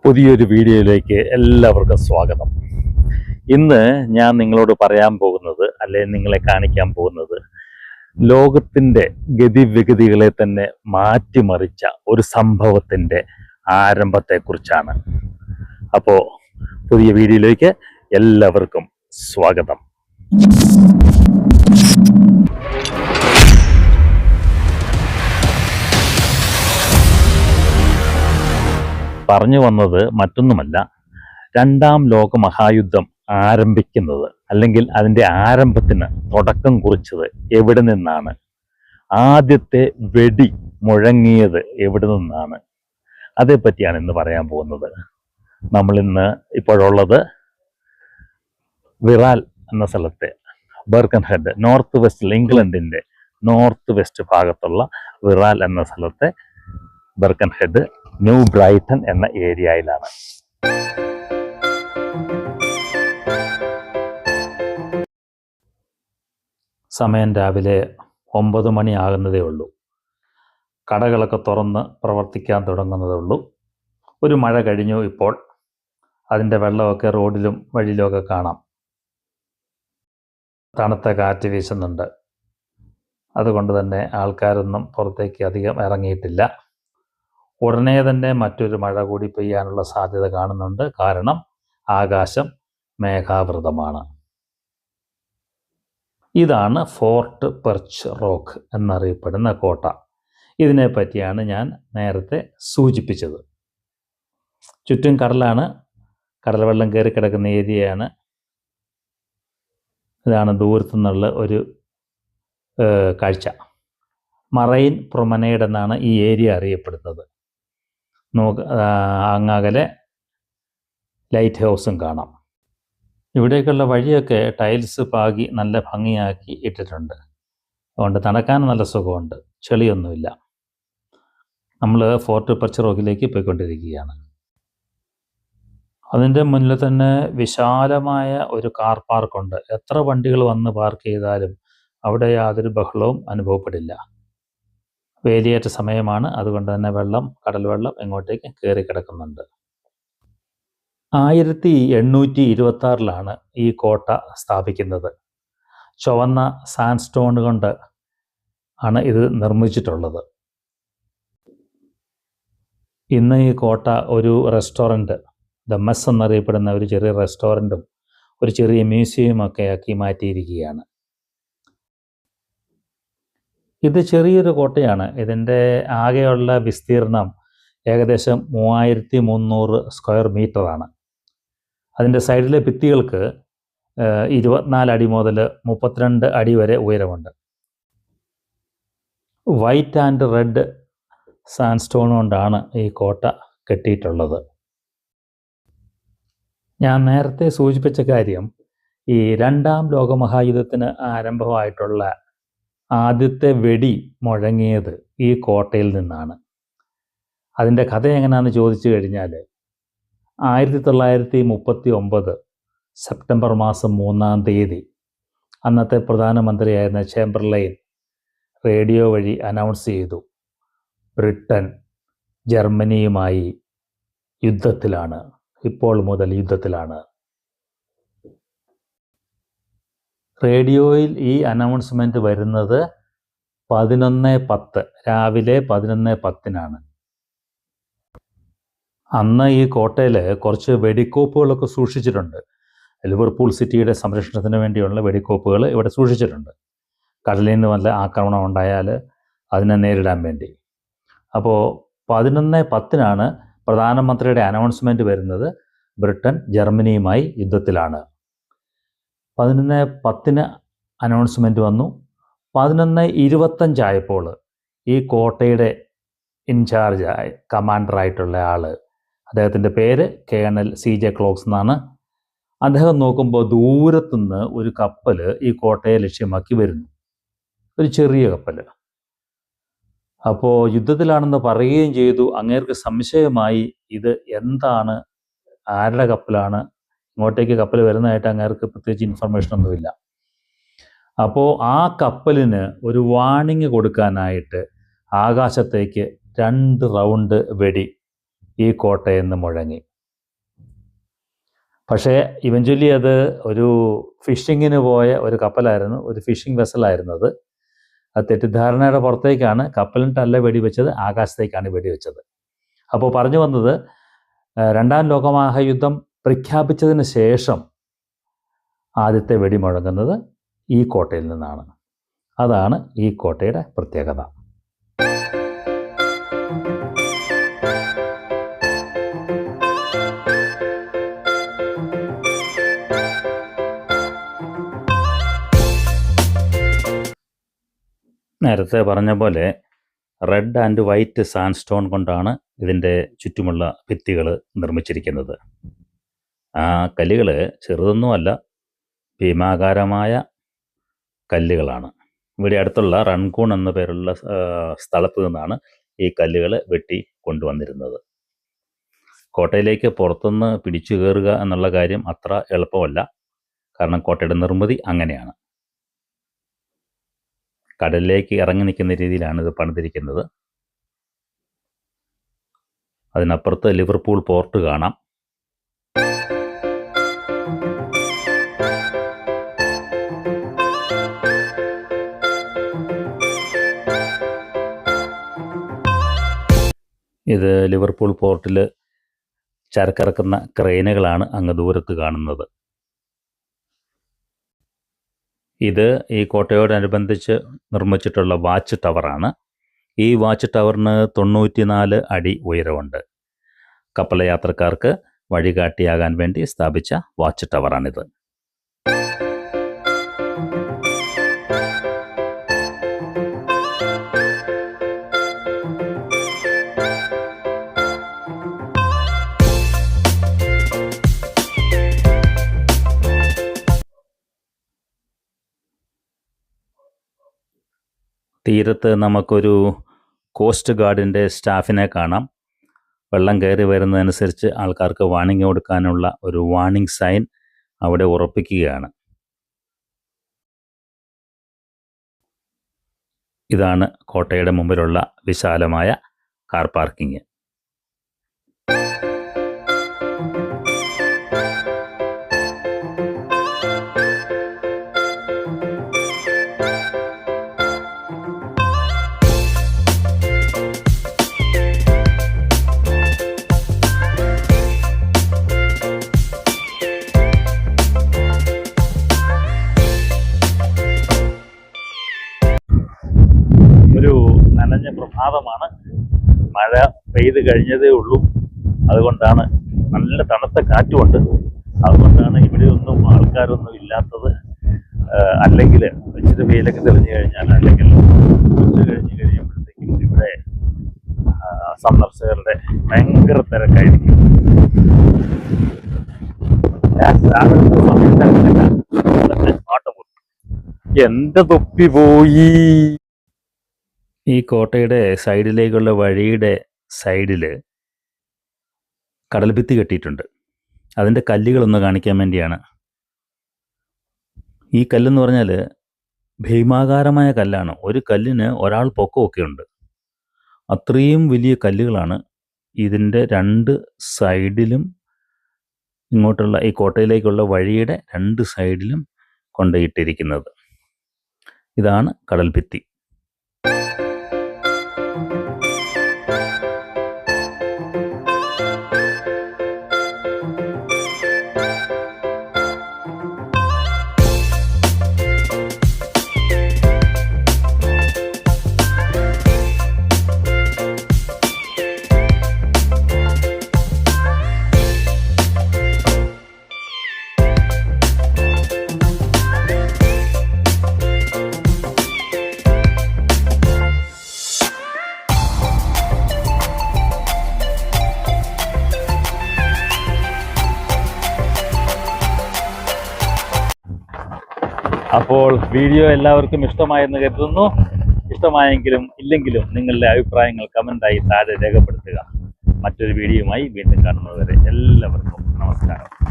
പുതിയൊരു വീഡിയോയിലേക്ക് എല്ലാവർക്കും സ്വാഗതം. ഇന്ന് ഞാൻ നിങ്ങളോട് പറയാൻ പോകുന്നത്, അല്ലെങ്കിൽ നിങ്ങളെ കാണിക്കാൻ പോകുന്നത്, ലോകത്തിൻ്റെ ഗതിവിഗതികളെ തന്നെ മാറ്റിമറിച്ച ഒരു സംഭവത്തിൻ്റെ ആരംഭത്തെക്കുറിച്ചാണ്. അപ്പോൾ പുതിയ വീഡിയോയിലേക്ക് എല്ലാവർക്കും സ്വാഗതം. പറഞ്ഞു വന്നത് മറ്റൊന്നുമല്ല, രണ്ടാം ലോക മഹായുദ്ധം ആരംഭിക്കുന്നത്, അല്ലെങ്കിൽ അതിൻ്റെ ആരംഭത്തിന് തുടക്കം കുറിച്ചത് എവിടെ നിന്നാണ്, ആദ്യത്തെ വെടി മുഴങ്ങിയത് എവിടെ നിന്നാണ്, അതേപ്പറ്റിയാണ് ഇന്ന് പറയാൻ പോകുന്നത്. നമ്മളിന്ന് ഇപ്പോഴുള്ളത് വിറാൽ എന്ന സ്ഥലത്തെ ബർക്കൻഹെഡ്, നോർത്ത് വെസ്റ്റിൽ, ഇംഗ്ലണ്ടിൻ്റെ നോർത്ത് വെസ്റ്റ് ഭാഗത്തുള്ള വിറാൽ എന്ന സ്ഥലത്തെ ബർക്കൻഹെഡ്, ന്യൂ ബ്രൈറ്റൺ എന്ന ഏരിയയിലാണ്. സമയം രാവിലെ 9 മണിയാകുന്നതേ ഉള്ളൂ. കടകളൊക്കെ തുറന്ന് പ്രവർത്തിക്കാൻ തുടങ്ങുന്നതേ ഉള്ളൂ. ഒരു മഴ കഴിഞ്ഞു. ഇപ്പോൾ അതിൻ്റെ വെള്ളമൊക്കെ റോഡിലും വഴിയിലുമൊക്കെ കാണാം. തണുത്ത കാറ്റ് വീശുന്നുണ്ട്. അതുകൊണ്ട് തന്നെ ആൾക്കാരൊന്നും പുറത്തേക്ക് അധികം ഇറങ്ങിയിട്ടില്ല. ഉടനെ തന്നെ മറ്റൊരു മഴ കൂടി പെയ്യാനുള്ള സാധ്യത കാണുന്നുണ്ട്. കാരണം ആകാശം മേഘാവൃതമാണ്. ഇതാണ് ഫോർട്ട് പെർച്ച് റോക്ക് എന്നറിയപ്പെടുന്ന കോട്ട. ഇതിനെ പറ്റിയാണ് ഞാൻ നേരത്തെ സൂചിപ്പിച്ചത്. ചുറ്റും കടലാണ്, കടൽ വെള്ളം കയറി കിടക്കുന്ന ഏരിയയാണ്. ഇതാണ് ദൂരത്തു നിന്നുള്ള ഒരു കാഴ്ച. മറൈൻ പ്രൊമനേഡ് എന്നാണ് ഈ ഏരിയ അറിയപ്പെടുന്നത്. അങ്ങകലെ ലൈറ്റ് ഹൗസും കാണാം. ഇവിടേക്കുള്ള വഴിയൊക്കെ ടൈൽസ് പാകി നല്ല ഭംഗിയാക്കി ഇട്ടിട്ടുണ്ട്. അതുകൊണ്ട് നടക്കാൻ നല്ല സുഖമുണ്ട്, ചെളിയൊന്നുമില്ല. നമ്മൾ ഫോർട്ട് പെർച്ച് റോക്കിലേക്ക് പോയിക്കൊണ്ടിരിക്കുകയാണ്. അതിൻ്റെ മുന്നിൽ തന്നെ വിശാലമായ ഒരു കാർ പാർക്കുണ്ട്. എത്ര വണ്ടികൾ വന്ന് പാർക്ക് ചെയ്താലും അവിടെ യാതൊരു ബഹളവും അനുഭവപ്പെടില്ല. വേലിയേറ്റ സമയമാണ്, അതുകൊണ്ട് തന്നെ കടൽ വെള്ളം ഇങ്ങോട്ടേക്ക് കയറി കിടക്കുന്നുണ്ട്. 1826 ഈ കോട്ട സ്ഥാപിക്കുന്നത്. ചുവന്ന സാൻഡ്സ്റ്റോൺ കൊണ്ട് ആണ് ഇത് നിർമ്മിച്ചിട്ടുള്ളത്. ഇന്ന് ഈ കോട്ട ഒരു റെസ്റ്റോറൻറ്റ്, ദ മെസ് എന്നറിയപ്പെടുന്ന ഒരു ചെറിയ റെസ്റ്റോറൻറ്റും ഒരു ചെറിയ മ്യൂസിയമൊക്കെ ആക്കി മാറ്റിയിരിക്കുകയാണ്. ഇത് ചെറിയൊരു കോട്ടയാണ്. ഇതിൻ്റെ ആകെയുള്ള വിസ്തീർണം ഏകദേശം 3300 സ്ക്വയർ മീറ്ററാണ്. അതിൻ്റെ സൈഡിലെ ഭിത്തികൾക്ക് 24 അടി മുതൽ 32 അടി വരെ ഉയരമുണ്ട്. വൈറ്റ് ആൻഡ് റെഡ് സാൻഡ്സ്റ്റോൺ കൊണ്ടാണ് ഈ കോട്ട കെട്ടിയിട്ടുള്ളത്. ഞാൻ നേരത്തെ സൂചിപ്പിച്ച കാര്യം, ഈ രണ്ടാം ലോകമഹായുദ്ധത്തിന് ആരംഭമായിട്ടുള്ള ആദ്യത്തെ വെടി മുഴങ്ങിയത് ഈ കോട്ടയിൽ നിന്നാണ്. അതിൻ്റെ കഥ എങ്ങനെയാണെന്ന് ചോദിച്ചു കഴിഞ്ഞാൽ, 1939 സെപ്റ്റംബർ മാസം 3-ാം തീയതി അന്നത്തെ പ്രധാനമന്ത്രിയായിരുന്ന ചേംബർലൈൻ റേഡിയോ വഴി അനൗൺസ് ചെയ്തു, ബ്രിട്ടൻ ജർമ്മനിയുമായി യുദ്ധത്തിലാണ്, ഇപ്പോൾ മുതൽ യുദ്ധത്തിലാണ്. റേഡിയോയിൽ ഈ അനൗൺസ്മെൻറ്റ് വരുന്നത് 11:10, രാവിലെ 11:10 അന്ന് ഈ കോട്ടയിൽ കുറച്ച് വെടിക്കോപ്പുകളൊക്കെ സൂക്ഷിച്ചിട്ടുണ്ട്. ലിവർപൂൾ സിറ്റിയുടെ സംരക്ഷണത്തിന് വേണ്ടിയുള്ള വെടിക്കോപ്പുകൾ ഇവിടെ സൂക്ഷിച്ചിട്ടുണ്ട്. കടലിൽ നിന്ന് വല്ല ആക്രമണം ഉണ്ടായാൽ അതിനെ നേരിടാൻ വേണ്ടി. അപ്പോൾ 11:10 പ്രധാനമന്ത്രിയുടെ അനൗൺസ്മെൻറ്റ് വരുന്നത്, ബ്രിട്ടൻ ജർമ്മനിയുമായി യുദ്ധത്തിലാണ്. 11:10 അനൗൺസ്മെൻറ്റ് വന്നു. 11:25 ഈ കോട്ടയുടെ ഇൻചാർജ് കമാൻഡറായിട്ടുള്ള ആൾ, അദ്ദേഹത്തിൻ്റെ പേര് കേണൽ CJ ക്ലോക്സ് എന്നാണ്. അദ്ദേഹം നോക്കുമ്പോൾ ദൂരത്തുനിന്ന് ഒരു കപ്പൽ ഈ കോട്ടയെ ലക്ഷ്യമാക്കി വരുന്നു, ഒരു ചെറിയ കപ്പൽ. അപ്പോൾ യുദ്ധത്തിലാണെന്ന് പറയുകയും ചെയ്തു. അങ്ങേർക്ക് സംശയമായി, ഇത് എന്താണ്, ആരുടെ കപ്പലാണ്, ഇങ്ങോട്ടേക്ക് കപ്പൽ വരുന്നതായിട്ട് അങ്ങേർക്ക് പ്രത്യേകിച്ച് ഇൻഫർമേഷനൊന്നുമില്ല. അപ്പോൾ ആ കപ്പലിന് ഒരു വാണിംഗ് കൊടുക്കാനായിട്ട് ആകാശത്തേക്ക് 2 റൗണ്ട് വെടി ഈ കോട്ടയിൽ നിന്ന് മുഴങ്ങി. പക്ഷേ ഇവഞ്ച്വലി അത് ഒരു ഫിഷിങ്ങിന് പോയ ഒരു കപ്പലായിരുന്നു, ഒരു ഫിഷിംഗ് വെസലായിരുന്നത്. അത് തെറ്റിദ്ധാരണയുടെ പുറത്തേക്കാണ് കപ്പലിട്ടല്ല വെടിവെച്ചത്, ആകാശത്തേക്കാണ് വെടിവെച്ചത്. അപ്പോൾ പറഞ്ഞു വന്നത്, രണ്ടാം ലോകമഹായുദ്ധം പ്രഖ്യാപിച്ചതിന് ശേഷം ആദ്യത്തെ വെടി മുഴങ്ങുന്നത് ഈ കോട്ടയിൽ നിന്നാണ്. അതാണ് ഈ കോട്ടയുടെ പ്രത്യേകത. നേരത്തെ പറഞ്ഞ പോലെ റെഡ് ആൻഡ് വൈറ്റ് സാൻഡ്സ്റ്റോൺ കൊണ്ടാണ് ഇതിൻ്റെ ചുറ്റുമുള്ള ഭിത്തികൾ നിർമ്മിച്ചിരിക്കുന്നത്. ആ കല്ലുകൾ ചെറുതൊന്നുമല്ല, ഭീമാകാരമായ കല്ലുകളാണ്. ഇവിടെ അടുത്തുള്ള റൺകൂൺ എന്ന പേരുള്ള സ്ഥലത്ത് നിന്നാണ് ഈ കല്ലുകൾ വെട്ടി കൊണ്ടുവന്നിരുന്നത്. കോട്ടയിലേക്ക് പുറത്തുനിന്ന് പിടിച്ചു കയറുക എന്നുള്ള കാര്യം അത്ര എളുപ്പമല്ല. കാരണം കോട്ടയുടെ നിർമ്മിതി അങ്ങനെയാണ്. കടലിലേക്ക് ഇറങ്ങി നിൽക്കുന്ന രീതിയിലാണ് ഇത് പണിതിരിക്കുന്നത്. അതിനപ്പുറത്ത് ലിവർപൂൾ പോർട്ട് കാണാം. ഇത് ലിവർപൂൾ പോർട്ടിൽ ചരക്കിറക്കുന്ന ക്രെയിനുകളാണ് അങ്ങ് ദൂരത്ത് കാണുന്നത്. ഇത് ഈ കോട്ടയോടനുബന്ധിച്ച് നിർമ്മിച്ചിട്ടുള്ള വാച്ച് ടവറാണ്. ഈ വാച്ച് ടവറിന് 94 അടി ഉയരമുണ്ട്. കപ്പൽ യാത്രക്കാർക്ക് വഴികാട്ടിയാകാൻ വേണ്ടി സ്ഥാപിച്ച വാച്ച് ടവറാണിത്. തീരത്ത് നമുക്കൊരു കോസ്റ്റ് ഗാർഡിൻ്റെ സ്റ്റാഫിനെ കാണാം. വെള്ളം കയറി വരുന്നതനുസരിച്ച് ആൾക്കാർക്ക് വാർണിംഗ് കൊടുക്കാനുള്ള ഒരു വാർണിംഗ് സൈൻ അവിടെ ഉറപ്പിക്കുകയാണ്. ഇതാണ് കോട്ടയുടെ മുമ്പിലുള്ള വിശാലമായ കാർ പാർക്കിംഗ്. നനഞ്ഞ പ്രഭാതമാണ്. മഴ പെയ്ത് കഴിഞ്ഞതേ ഉള്ളൂ. അതുകൊണ്ടാണ് നല്ല തണുത്ത കാറ്റുമുണ്ട്. അതുകൊണ്ടാണ് ഇവിടെയൊന്നും ആൾക്കാരൊന്നും ഇല്ലാത്തത്. അല്ലെങ്കിൽ ഇച്ചിരി വെയിലൊക്കെ തെളിഞ്ഞു കഴിഞ്ഞാൽ, അല്ലെങ്കിൽ ഉച്ച കഴിഞ്ഞ് കഴിയുമ്പോഴത്തേക്കും ഇവിടെ സന്ദർശകരുടെ ഭയങ്കര തിരക്കായിരിക്കും. എന്റെ തൊപ്പി പോയി. ഈ കോട്ടയുടെ സൈഡിലേക്കുള്ള വഴിയുടെ സൈഡിൽ കടൽഭിത്തി കെട്ടിയിട്ടുണ്ട്. അതിൻ്റെ കല്ലുകളൊന്ന് കാണിക്കാൻ വേണ്ടിയാണ്. ഈ കല്ലെന്ന് പറഞ്ഞാൽ ഭീമാകാരമായ കല്ലാണ്. ഒരു കല്ലിന് ഒരാൾ പൊക്കമൊക്കെ ഉണ്ട്. അത്രയും വലിയ കല്ലുകളാണ് ഇതിൻ്റെ രണ്ട് സൈഡിലും, ഇങ്ങോട്ടുള്ള ഈ കോട്ടയിലേക്കുള്ള വഴിയുടെ രണ്ട് സൈഡിലും കൊണ്ടുപോയിട്ടിരിക്കുന്നത്. ഇതാണ് കടൽഭിത്തി. അപ്പോൾ വീഡിയോ എല്ലാവർക്കും ഇഷ്ടമായെന്ന് കരുതുന്നു. ഇഷ്ടമായെങ്കിലും ഇല്ലെങ്കിലും നിങ്ങളുടെ അഭിപ്രായങ്ങൾ കമൻ്റായി താഴെ രേഖപ്പെടുത്തുക. മറ്റൊരു വീഡിയോയുമായി വീണ്ടും കാണുന്നതുവരെ എല്ലാവർക്കും നമസ്കാരം.